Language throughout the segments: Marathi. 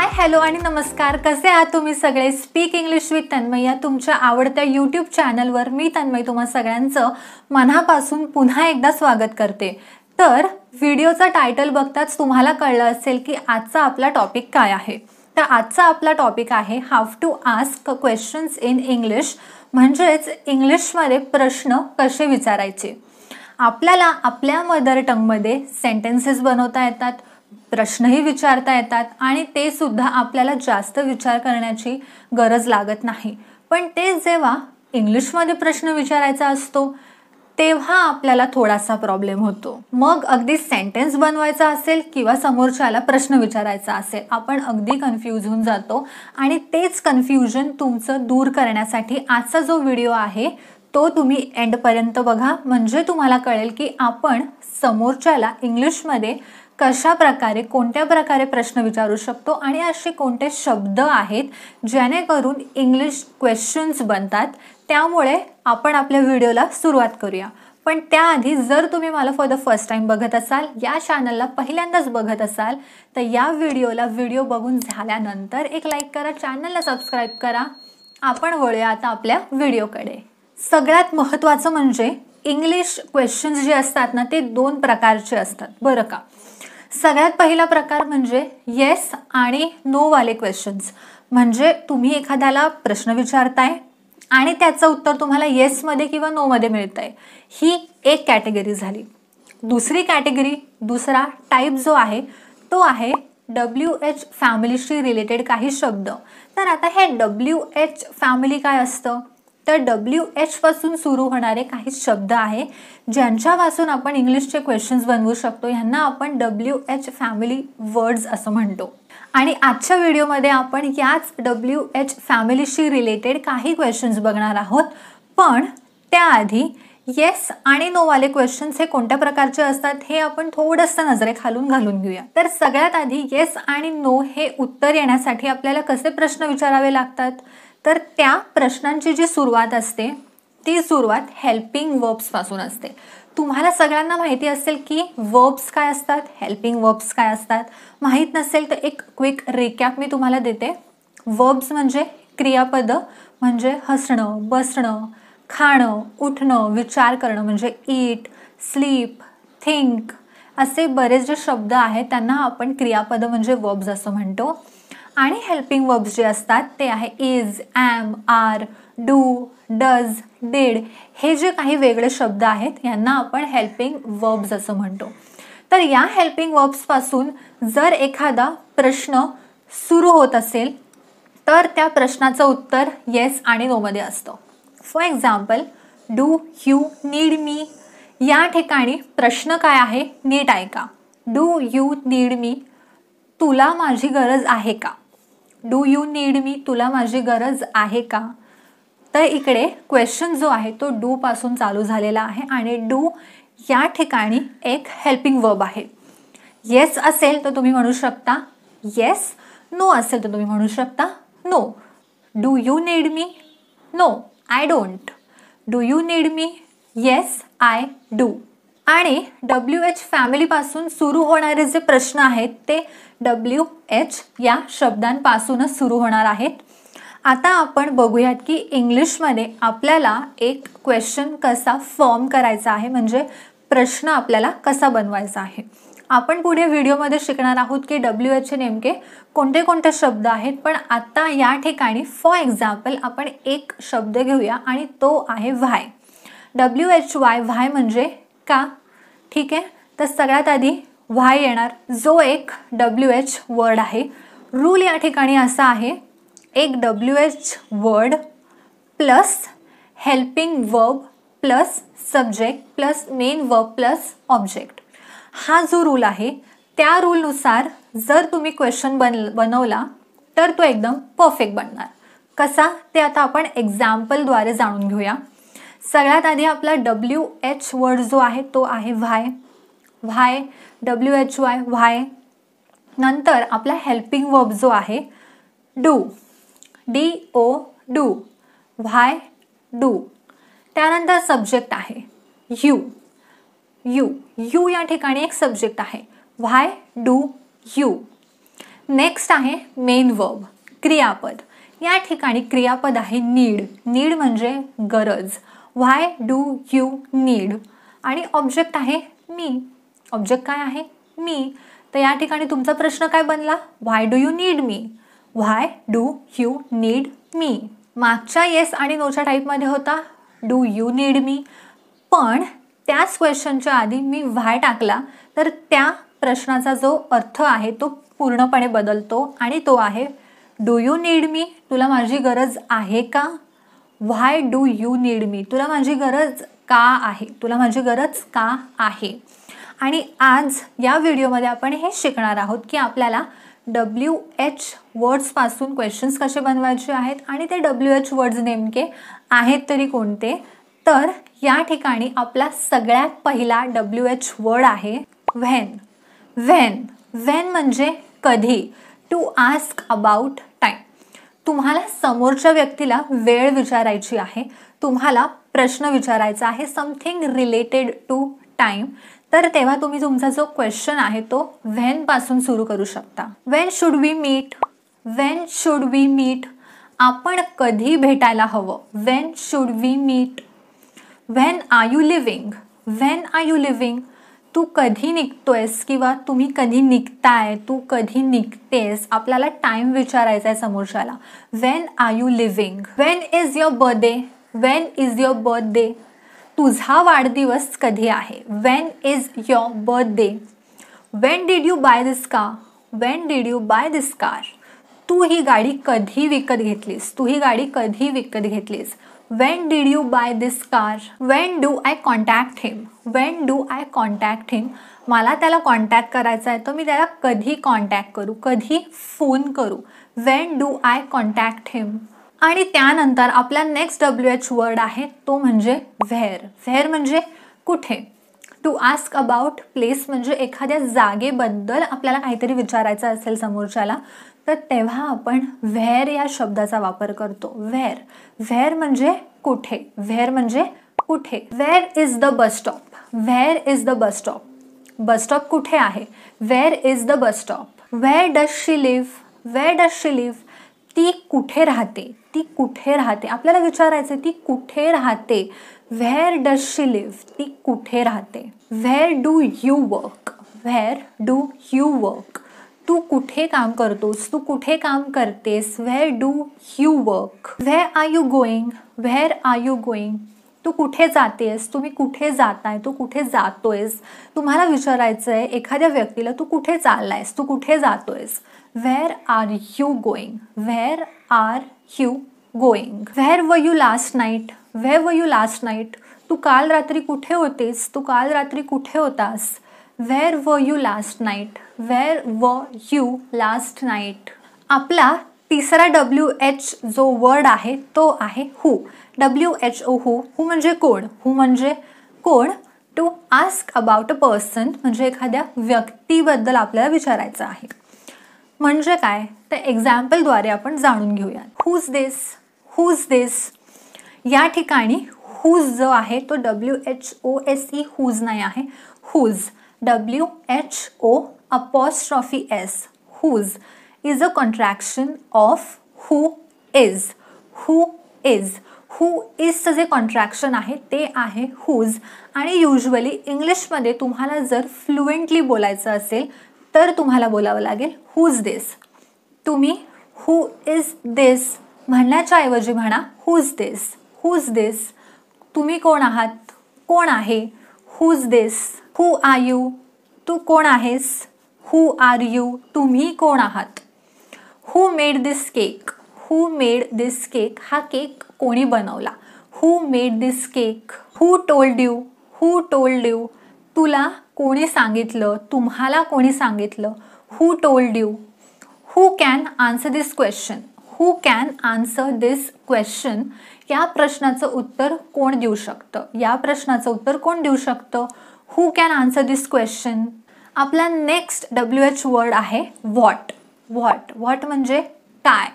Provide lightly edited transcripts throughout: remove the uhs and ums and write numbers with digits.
हाय हॅलो आणि नमस्कार. कसे आहात तुम्ही सगळे? स्पीक इंग्लिश विथ तन्मय या तुमच्या आवडत्या यूट्यूब चॅनलवर मी तन्मय तुम्हा सगळ्यांचं मनापासून पुन्हा एकदा स्वागत करते. तर व्हिडिओचा टायटल बघताच तुम्हाला कळलं असेल की आजचा आपला टॉपिक काय आहे. तर आजचा आपला टॉपिक आहे how to ask questions in English, म्हणजेच इंग्लिशमध्ये प्रश्न कसे विचारायचे. आपल्याला आपल्या मदर टंगमध्ये सेंटेन्सेस बनवता येतात, प्रश्नही विचारता येतात आणि ते सुद्धा आपल्याला जास्त विचार करण्याची गरज लागत नाही. पण ते जेव्हा इंग्लिशमध्ये प्रश्न विचारायचा असतो तेव्हा आपल्याला थोडासा प्रॉब्लेम होतो. मग अगदी सेंटेन्स बनवायचा असेल किंवा समोरच्याला प्रश्न विचारायचा असेल, आपण अगदी कन्फ्यूज होऊन जातो. आणि तेच कन्फ्युजन तुमचं दूर करण्यासाठी आजचा जो व्हिडिओ आहे तो तुम्ही एंडपर्यंत बघा, म्हणजे तुम्हाला कळेल की आपण समोरच्याला इंग्लिशमध्ये कशा प्रकारे कोणत्या प्रकारे प्रश्न विचारू शकतो आणि असे कोणते शब्द आहेत जेणेकरून इंग्लिश क्वेश्चन्स बनतात. त्यामुळे आपण आपल्या व्हिडिओला सुरुवात करूया. पण त्याआधी जर तुम्ही मला फॉर द फर्स्ट टाइम बघत असाल, या चॅनलला पहिल्यांदाच बघत असाल, तर या व्हिडिओ बघून झाल्यानंतर एक लाईक करा, चॅनलला सबस्क्राईब करा. आपण वळूया आता आपल्या व्हिडिओकडे. सगळ्यात महत्त्वाचं म्हणजे इंग्लिश क्वेश्चन्स जे असतात ना ते दोन प्रकारचे असतात बरं का. सगळ्यात पहिला प्रकार म्हणजे येस आणि नो वाले क्वेश्चन्स. म्हणजे तुम्ही एखाद्याला प्रश्न विचारताय आणि त्याचं उत्तर तुम्हाला येसमध्ये किंवा नोमध्ये मिळतंय, ही एक कॅटेगरी झाली. दुसरी कॅटेगरी, दुसरा टाईप जो आहे तो आहे WH फॅमिलीशी रिलेटेड काही शब्द. तर आता हे WH फॅमिली काय असतं, तर WH पासून सुरू होणारे काही शब्द आहे ज्यांच्यापासून आपण इंग्लिशचे क्वेश्चन्स बनवू शकतो. ह्यांना आपण WH फॅमिली वर्ड्स असं म्हणतो. आणि आजच्या व्हिडिओमध्ये आपण याच WH फॅमिलीशी रिलेटेड काही क्वेश्चन्स बघणार आहोत. पण त्याआधी येस आणि नो वाले क्वेश्चन्स हे कोणत्या प्रकारचे असतात हे आपण थोडंसं नजरेखालून घालून घेऊया. तर सगळ्यात आधी येस आणि नो हे उत्तर येण्यासाठी आपल्याला कसे प्रश्न विचारावे लागतात, तर त्या प्रश्नांची जी सुरुवात असते ती सुरुवात हेल्पिंग वर्ब्स पासून असते. तुम्हाला सगळ्यांना माहिती असेल की वर्ब्स काय असतात, हेल्पिंग वर्ब्स काय असतात. माहीत नसेल तर एक क्विक रिकॅप मी तुम्हाला देते. वर्ब्स म्हणजे क्रियापद, म्हणजे हसणं, बसणं, खाणं, उठणं, विचार करणं, म्हणजे ईट, स्लीप, थिंक, असे बरेच जे शब्द आहेत त्यांना आपण क्रियापद म्हणजे वर्ब्स असं म्हणतो. आणि हेल्पिंग वर्ब्स जे असतात ते आहे is, am, are, do, does, did, हे जे काही वेगळे शब्द आहेत यांना आपण हेल्पिंग वर्ब्स असं म्हणतो. तर या हेल्पिंग वर्ब्सपासून जर एखादा प्रश्न सुरू होत असेल तर त्या प्रश्नाचं उत्तर येस आणि नोमध्ये असतं. For example, do you need मी, या ठिकाणी प्रश्न काय आहे नीट ऐका. डू यू नीड मी, तुला माझी गरज आहे का. डू यू नीड मी, तुला माझी गरज आहे का. तर इकडे क्वेश्चन जो आहे तो डू पासून चालू झालेला आहे आणि डू या ठिकाणी एक हेल्पिंग वर्ब आहे. येस असेल तर तुम्ही म्हणू शकता येस, नो असेल तर तुम्ही म्हणू शकता no. Do you need me, no I don't. Do you need me, yes I do. आणि WH फॅमिलीपासून सुरू होणारे जे प्रश्न आहेत ते WH या शब्दांपासूनच सुरू होणार आहेत. आता आपण बघूयात की इंग्लिशमध्ये आपल्याला एक क्वेश्चन कसा फॉर्म करायचा आहे, म्हणजे प्रश्न आपल्याला कसा बनवायचा आहे. आपण पुढे व्हिडिओमध्ये शिकणार आहोत की WH नेमके कोणते कोणते शब्द आहेत. पण आता या ठिकाणी फॉर एक्झाम्पल आपण एक शब्द घेऊया आणि तो आहे व्हाय. WHY, व्हाय म्हणजे का. ठीक आहे, तर सगळ्यात आधी व्हाय येणार, जो एक WH वर्ड आहे. रूल या ठिकाणी असा आहे, एक WH word plus helping verb plus subject plus main verb plus object. हा जो रूल आहे त्या रूलनुसार जर तुम्ही क्वेश्चन बनवला तर तो एकदम परफेक्ट बनणार. कसा ते आता आपण एक्झाम्पलद्वारे जाणून घेऊया. सगळ्यात आधी आपला WH वर्ड जो आहे तो आहे व्हाय. व्हाय, WHY, व्हाय. नंतर आपला हेल्पिंग वर्ब जो आहे do, DO, do, why do. त्यानंतर सब्जेक्ट आहे यू. यू, यू या ठिकाणी एक सब्जेक्ट आहे. Why do you. नेक्स्ट आहे मेन वर्ब, क्रियापद. या ठिकाणी क्रियापद आहे नीड. नीड म्हणजे गरज. Why do you need. आणि ऑब्जेक्ट आहे मी. ऑब्जेक्ट काय आहे? मी. तर या ठिकाणी तुमचा प्रश्न काय बनला? Why do you need me. Why do you need me. मागच्या येस आणि नोच्या टाईपमध्ये होता डू यू नीड मी, पण त्याच क्वेश्चनच्या आधी मी व्हाय टाकला तर त्या प्रश्नाचा जो अर्थ आहे तो पूर्णपणे बदलतो आणि तो आहे डू यू नीड मी. तुला माझी गरज आहे का? व्हाय डू यू नीड मी. तुला माझी गरज का आहे? तुला माझी गरज का आहे? आणि आज या व्हिडिओमध्ये आपण हे शिकणार आहोत की आपल्याला WH वर्ड्सपासून क्वेश्चन्स कसे बनवायचे आहेत आणि ते WH वर्ड्स नेमके आहेत तरी कोणते. तर या ठिकाणी आपला सगळ्यात पहिला WH वर्ड आहे व्हेन. व्हेन. व्हेन म्हणजे कधी. To ask about time. तुम्हाला समोरच्या व्यक्तीला वेळ विचारायची आहे, तुम्हाला प्रश्न विचारायचा आहे, समथिंग रिलेटेड टू टाईम, तर तेव्हा तुम्ही तुमचा जो क्वेश्चन आहे तो व्हेन पासून सुरू करू शकता. When should we meet. When should we meet. आपण कधी भेटायला हवं. When should we meet. When are you living. When are you living. तू कधी निघतोयस किंवा तुम्ही कधी निघताय, तू कधी निघतेस. आपल्याला टाइम विचारायचा आहे समोरच्याला. When are you living. When is your birthday. When is your birthday. तुझा वाढदिवस कधी आहे. When is your birthday. When did you buy this car. When did you buy this car. तू ही गाडी कधी विकत घेतलीस. तू ही गाडी कधी विकत घेतलीस. When did you buy this car? When do I contact him? When do I contact him? मला त्याला कॉन्टॅक्ट करायचा आहे तर मी त्याला कधी कॉन्टॅक्ट करू, कधी फोन करू. When do I contact him? आणि त्यानंतर आपला नेक्स्ट WH वर्ड आहे तो म्हणजे व्हेअर. व्हेअर म्हणजे कुठे. टू आस्क अबाउट प्लेस म्हणजे एखाद्या जागेबद्दल आपल्याला काहीतरी विचारायचं असेल समोरच्याला तर तेव्हा आपण व्हेअर या शब्दाचा वापर करतो. व्हेअर. व्हेअर म्हणजे कुठे. व्हेअर म्हणजे कुठे. Where is the bus stop. Where is the bus stop. Bus stop कुठे आहे. Where is the bus stop. Where does she live. Where does she live. ती कुठे राहते. ती कुठे राहते. आपल्याला विचारायचं ती कुठे राहते. Where does she live. ती कुठे राहते. Where do you work. Where do you work. तू कुठे काम करतोस. तू कुठे काम करतेस. Where do you work. Where are you going. Where are you going. तू कुठे जातेस. तुम्ही कुठे जाताय. तू कुठे जातोयस. तुम्हाला विचारायचं आहे एखाद्या व्यक्तीला तू कुठे चाललायस. तू कुठे जातोयस. Where are you going. Where are you going. Where were you last night. Where were you last night. तू काल रात्री कुठे होतेस. तू काल रात्री कुठे होतास. Where were you last night. Where were you last night. आपला तिसरा WH जो वर्ड आहे तो आहे हू. WHO हू. हू म्हणजे कोण. हू म्हणजे कोण. To ask about a person म्हणजे एखाद्या व्यक्तीबद्दल आपल्याला विचारायचं आहे. म्हणजे काय तर एक्झाम्पलद्वारे आपण जाणून घेऊया. Who's this. Who's this. या ठिकाणी हुज जो आहे तो WHOSE हुज नाही आहे. Whose. WHO apostrophe S. Whose is a contraction of who is. Who is. Who is जे कॉन्ट्रॅक्शन आहे ते आहे whose. आणि युजली इंग्लिशमध्ये तुम्हाला जर फ्लुएंटली बोलायचं असेल तर तुम्हाला बोलावं लागेल who's this. तुम्ही who is this म्हणण्याच्या ऐवजी म्हणा who's this. Who's this. तुम्ही कोण आहात. कोण आहे. who's this. Who are you. तू कोण आहेस. Who are you. तुम्ही कोण आहात. Who made this cake. Who made this cake. हा केक कोणी बनवला. Who made this cake. Who told you. Who told you. तुला कोणी सांगितलं. तुम्हाला कोणी सांगितलं. Who told you. Who can answer this question. Who can answer this question. या प्रश्नाचं उत्तर कोण देऊ शकतं. या प्रश्नाचं उत्तर कोण देऊ शकतं. Who can answer this question. आपला नेक्स्ट WH वर्ड आहे व्हॉट. व्हॉट. व्हॉट म्हणजे काय.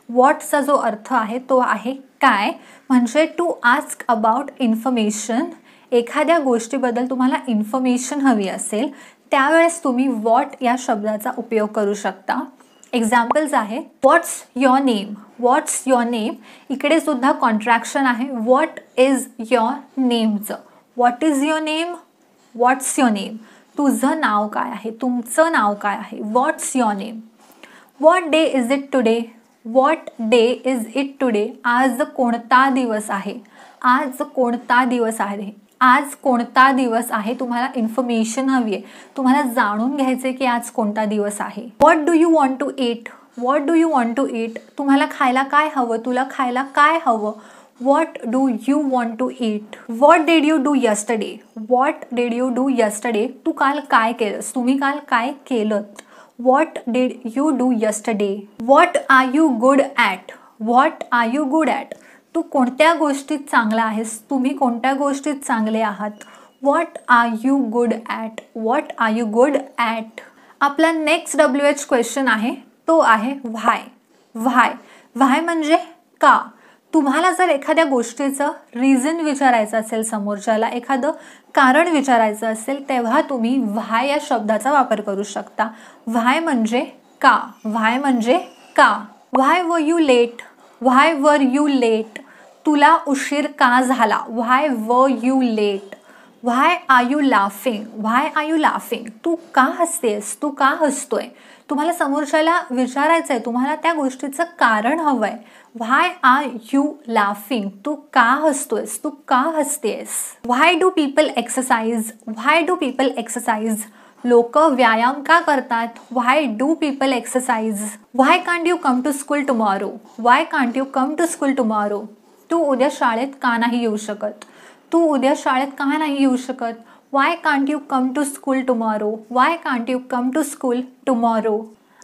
व्हॉटचा जो अर्थ आहे तो आहे काय. म्हणजे टू आस्क अबाउट इन्फॉर्मेशन. एखाद्या गोष्टीबद्दल तुम्हाला इन्फॉर्मेशन हवी असेल त्यावेळेस तुम्ही व्हॉट या शब्दाचा उपयोग करू शकता. एक्झाम्पल्स आहे what's your name, what's your name, इकडे सुद्धा कॉन्ट्रॅक्शन आहे व्हॉट इज युअर नेमचं. What is your name, what's your name, तुझं नाव काय आहे, तुमचं नाव काय आहे. What's your name. What day is it today, what day is it today, आज कोणता दिवस आहे, आज कोणता दिवस आहे, आज कोणता दिवस आहे. तुम्हाला इन्फॉर्मेशन हवी आहे, तुम्हाला जाणून घ्यायचे की आज कोणता दिवस आहे. What do you want to eat, what do you want to eat, तुम्हाला खायला काय हवं, तुला खायला काय हवं. What do you want to eat. What did you do yesterday, what did you do yesterday, तू काल काय केलंस, तुम्ही काल काय केलं. What did you do yesterday. What are you good at, what are you good at, तू कोणत्या गोष्टीत चांगला आहेस, तुम्ही कोणत्या गोष्टीत चांगले आहात. What are you good at, what are you good at. आपला नेक्स्ट WH क्वेश्चन आहे तो आहे व्हाय. व्हाय, व्हाय म्हणजे का. तुम्हाला जर एखाद्या गोष्टीचं रिझन विचारायचं असेल, समोरच्याला एखादं कारण विचारायचं असेल, तेव्हा तुम्ही व्हाय या शब्दाचा वापर करू शकता. व्हाय म्हणजे का, व्हाय म्हणजे का. व्हाय were you late, why were you late, तुला उशीर का झाला. Why were you late. Why are you laughing, why are you laughing, तू का हसतेस, तू का हसतोय. तुम्हाला समोरच्याला विचारायचं आहे, तुम्हाला त्या गोष्टीचं कारण हवं आहे. व्हाय आर यू लाफिंग, तू का हसतोयस, तू का हसतेस. Why do people exercise, why do people exercise, लोक व्यायाम का करतात. Why do people exercise. Why can't you come to school tomorrow, why can't you come to school tomorrow, तू उद्या शाळेत का नाही येऊ शकत, तू उद्या शाळेत का नाही येऊ शकत. Why can't you come to school tomorrow, why can't you come to school tomorrow.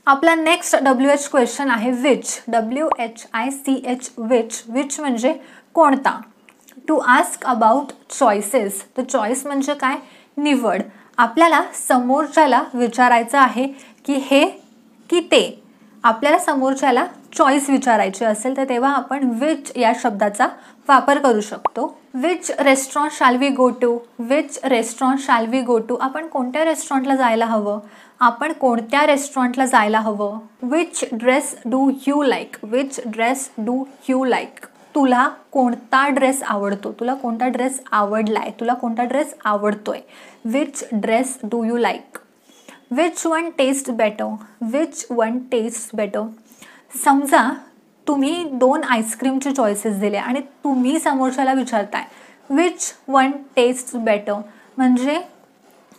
आपला नेक्स्ट WH क्वेश्चन आहे विच, WHICH, विच. विच म्हणजे कोणता. टू आस्क अबाउट चॉईसेस, तर चॉईस म्हणजे काय, निवड. आपल्याला समोरच्याला विचारायचं आहे की हे की ते. आपल्याला समोरच्याला चॉईस विचारायची असेल तर तेव्हा आपण विच या शब्दाचा वापर करू शकतो. Which restaurant shall we go to, which restaurant shall we go to, आपण कोणत्या रेस्टॉरंटला जायला हवं, आपण कोणत्या रेस्टॉरंटला जायला हवं. Which dress do you like, which dress do you like, तुला कोणता ड्रेस आवडतो, तुला कोणता ड्रेस आवडलाय, तुला कोणता ड्रेस आवडतोय. Which dress do you like. Which one taste better, which one taste better, समजा तुम्ही 2 आईस्क्रीमचे चॉईसेस दिले आणि तुम्ही समोरच्याला विचारताय विच वन टेस्ट बेटर, म्हणजे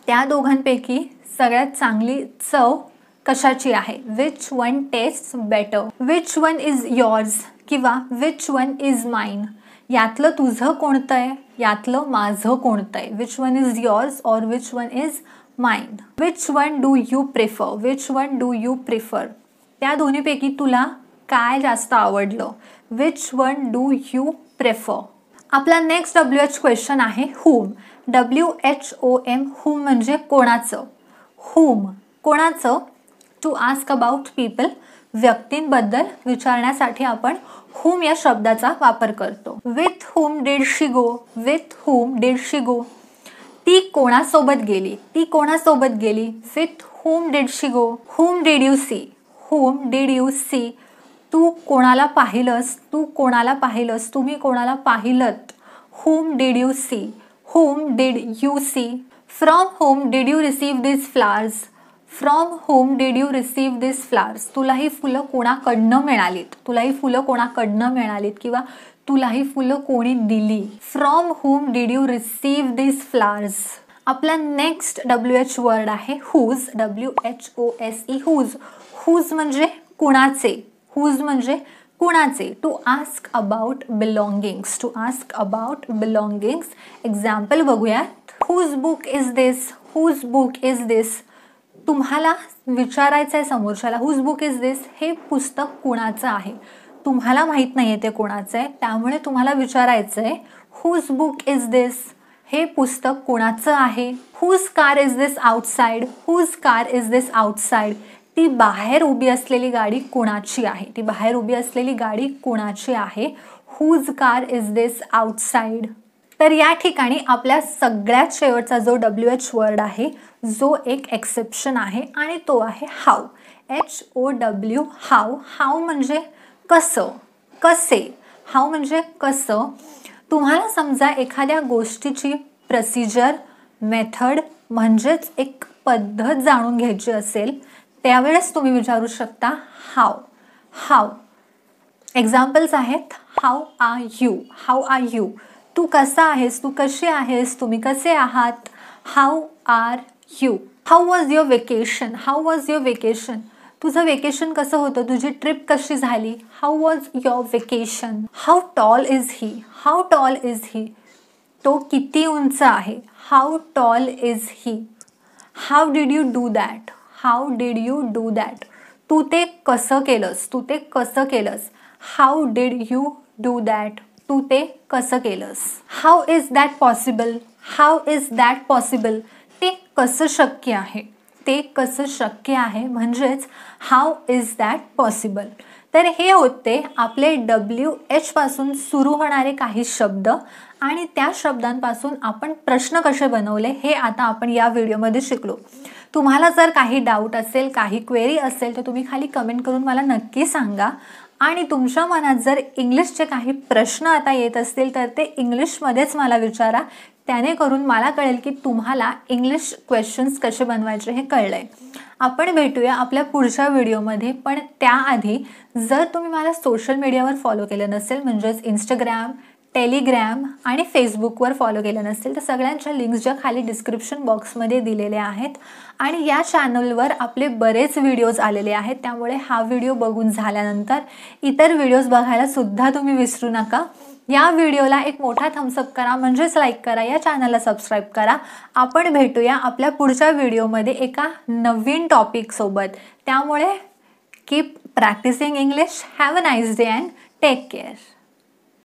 त्या दोघांपैकी सगळ्यात चांगली चव कशाची आहे. Which one taste better. Which one is yours किंवा विच वन इज माइन, यातलं तुझं कोणतं आहे, यातलं माझं कोणतं आहे. विच वन इज योर्स और which one is mine. Which one do you prefer, which one do you prefer, त्या दोन्हीपैकी तुला काय जास्त आवडलं. Which one do you prefer. आपला नेक्स्ट WH क्वेश्चन आहे whom, WHOM, whom म्हणजे कोणाचं. whom कोणाचं. टू आस्क अबाउट पीपल, व्यक्तींबद्दल विचारण्यासाठी आपण whom या शब्दाचा वापर करतो. With whom did she go, with whom did she go, ती कोणासोबत गेली, ती कोणासोबत गेली. With whom did she go. whom did you see, whom did you see, तू कोणाला पाहिलंस, तू कोणाला पाहिलंस, तुम्ही कोणाला पाहिलत. whom did you see, whom did you see. from whom did you receive these flowers, from whom did you receive these flowers, तुला ही फुलं कोणाकडनं मिळालीत, तुला ही फुलं कोणाकडनं मिळालीत किंवा तुला ही फुलं कोणी दिली. from whom did you receive these flowers. आपला नेक्स्ट WH वर्ड आहे whose, WHOSE, whose. whose म्हणजे कुणाचे, whose म्हणजे कुणाचे. To ask about belongings, to ask about belongings. Example बघूयात. Whose book is this, whose book is this, तुम्हाला विचारायचं आहे समोरच्याला हुज बुक इज दिस, हे पुस्तक कुणाचं आहे. तुम्हाला माहीत नाही आहे ते कोणाचं आहे, त्यामुळे तुम्हाला विचारायचं आहे हुज बुक इज दिस, हे पुस्तक कोणाचं आहे. Whose car is this outside, whose car is this outside, ती बाहेर उभी असलेली गाडी कोणाची आहे, ती बाहेर उभी असलेली गाडी कोणाची आहे. Whose car is this outside. तर या ठिकाणी आपल्या सगळ्यात शेवटचा जो WH वर्ड आहे जो एक एक्सेप्शन आहे आणि तो आहे हाऊ. HOW, how. हाऊ म्हणजे कसं, कसे. हाऊ म्हणजे कसं. तुम्हाला समजा एखाद्या गोष्टीची प्रोसिजर, मेथड म्हणजेच एक पद्धत जाणून घ्यायची असेल त्यावेळेस तुम्ही विचारू शकता हाऊ. हाऊ. एक्झाम्पल्स आहेत how are you. How are you. तू कसा आहेस, तू कशी आहेस, तुम्ही कसे आहात. How are you. How was your vacation. How was your vacation. तुझं वेकेशन कसं होतं, तुझी ट्रिप कशी झाली. How was your vacation. How tall is he. How tall is he. How किती is he. How tall is he. That did you do दॅट. हाऊ डिड यू डू दॅट. तू ते कसं केलंस, तू ते कसं केलंस. How did you do that. तू ते कसं केलंस. How is that possible. How is that possible. ते कसं शक्य आहे. ते कसं शक्य आहे म्हणजेच हाऊ इज दॅट पॉसिबल. तर हे होते आपले WH पासून सुरू होणारे काही शब्द आणि त्या शब्दांपासून आपण प्रश्न कसे बनवले हे आता आपण या व्हिडिओमध्ये शिकलो. तुम्हाला जर काही डाऊट असेल, काही क्वेरी असेल तर तुम्ही खाली कमेंट करून मला नक्की सांगा. आणि तुमच्या मनात जर इंग्लिशचे काही प्रश्न आता येत असतील तर ते इंग्लिशमध्येच मला विचारा. त्याने करून मला कळेल की तुम्हाला इंग्लिश क्वेश्चन्स कसे बनवायचे हे कळलंय. आपण भेटूया आपल्या पुढच्या व्हिडिओमध्ये. पण त्याआधी जर तुम्ही मला सोशल मीडियावर फॉलो केलं नसेल म्हणजेच इंस्टाग्राम, टेलिग्राम आणि फेसबुकवर फॉलो केलं नसेल तर सगळ्यांच्या लिंक्स ज्या खाली डिस्क्रिप्शन बॉक्समध्ये दिलेल्या आहेत. आणि या चॅनलवर आपले बरेच व्हिडिओज आलेले आहेत त्यामुळे हा व्हिडिओ बघून झाल्यानंतर इतर व्हिडिओज बघायला सुद्धा तुम्ही विसरू नका. या व्हिडिओला एक मोठा थम्सअप करा म्हणजेच लाईक करा. या चॅनलला सबस्क्राईब करा. आपण भेटूया आपल्या पुढच्या व्हिडिओमध्ये एका नवीन टॉपिक सोबत. त्यामुळे keep practising English. Have a nice day and take care.